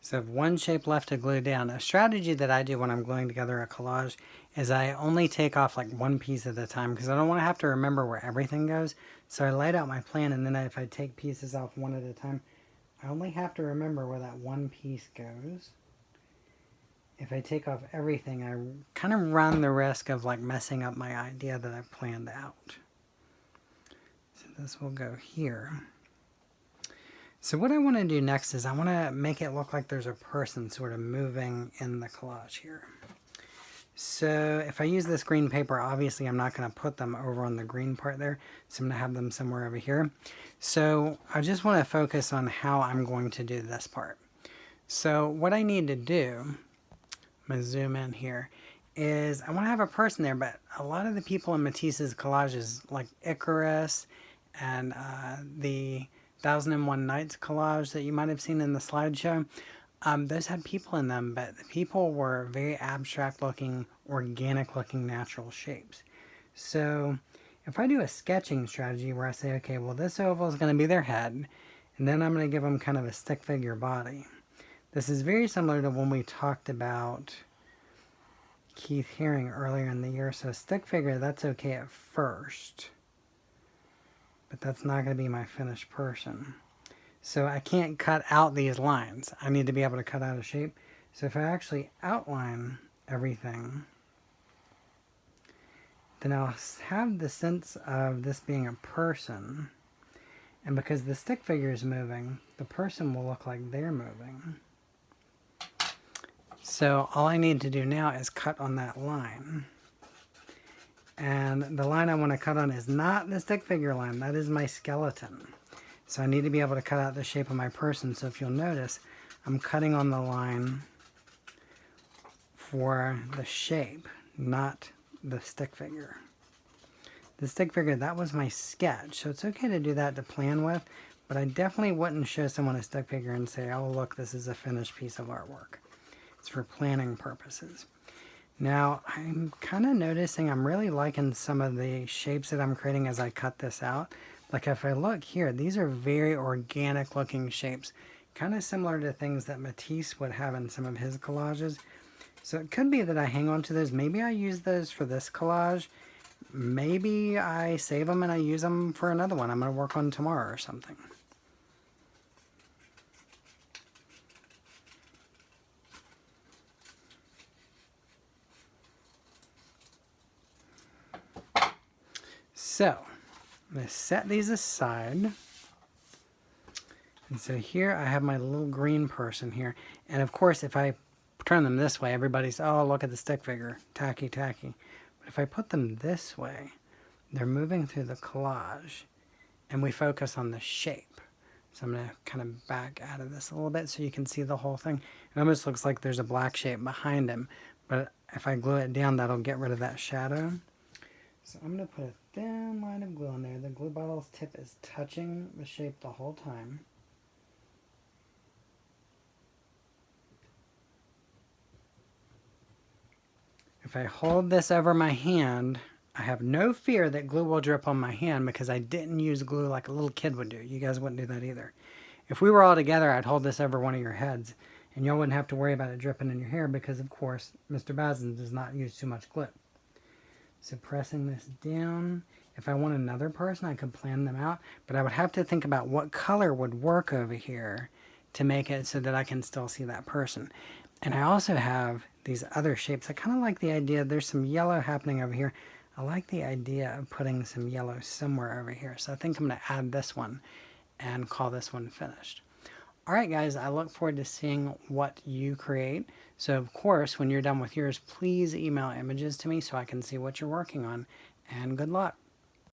So I have one shape left to glue down. A strategy that I do when I'm gluing together a collage is I only take off like one piece at a time because I don't want to have to remember where everything goes. So I laid out my plan, and then if I take pieces off one at a time, I only have to remember where that one piece goes. If I take off everything, I kind of run the risk of like messing up my idea that I've planned out. So this will go here. So what I want to do next is I want to make it look like there's a person sort of moving in the collage here. So if I use this green paper, obviously I'm not going to put them over on the green part there. So I'm going to have them somewhere over here. So I just want to focus on how I'm going to do this part. So what I need to do, I'm going to zoom in here, is I want to have a person there, but a lot of the people in Matisse's collages, like Icarus and the 1001 Nights collage that you might have seen in the slideshow, those had people in them, but the people were very abstract looking, organic looking natural shapes. So if I do a sketching strategy where I say, okay, well this oval is going to be their head, and then I'm going to give them kind of a stick figure body. This is very similar to when we talked about Keith Haring earlier in the year. So stick figure, that's okay at first, but that's not going to be my finished person. So I can't cut out these lines. I need to be able to cut out a shape. So if I actually outline everything, then I'll have the sense of this being a person. And because the stick figure is moving, the person will look like they're moving. So all I need to do now is cut on that line. And the line I want to cut on is not the stick figure line. That is my skeleton. So I need to be able to cut out the shape of my person. So if you'll notice, I'm cutting on the line for the shape, not the stick figure. The stick figure, that was my sketch. So it's okay to do that to plan with, but I definitely wouldn't show someone a stick figure and say, oh look, this is a finished piece of artwork. It's for planning purposes. Now, I'm kind of noticing I'm really liking some of the shapes that I'm creating as I cut this out. Like if I look here, these are very organic looking shapes, kind of similar to things that Matisse would have in some of his collages. So it could be that I hang on to those. Maybe I use those for this collage. Maybe I save them and I use them for another one I'm going to work on tomorrow or something. So I'm going to set these aside. And so here I have my little green person here. And of course, if I turn them this way, everybody's, oh, look at the stick figure. Tacky, tacky. But if I put them this way, they're moving through the collage. And we focus on the shape. So I'm going to kind of back out of this a little bit so you can see the whole thing. It almost looks like there's a black shape behind him. But if I glue it down, that'll get rid of that shadow. So I'm going to put a thin line of glue on there. The glue bottle's tip is touching the shape the whole time. If I hold this over my hand, I have no fear that glue will drip on my hand because I didn't use glue like a little kid would do. You guys wouldn't do that either. If we were all together, I'd hold this over one of your heads and y'all wouldn't have to worry about it dripping in your hair because, of course, Mr. Bazin does not use too much glue. So pressing this down, if I want another person, I could plan them out, but I would have to think about what color would work over here to make it so that I can still see that person. And I also have these other shapes. I kind of like the idea, there's some yellow happening over here. I like the idea of putting some yellow somewhere over here. So I think I'm going to add this one and call this one finished. All right, guys, I look forward to seeing what you create. So, of course, when you're done with yours, please email images to me so I can see what you're working on. And good luck.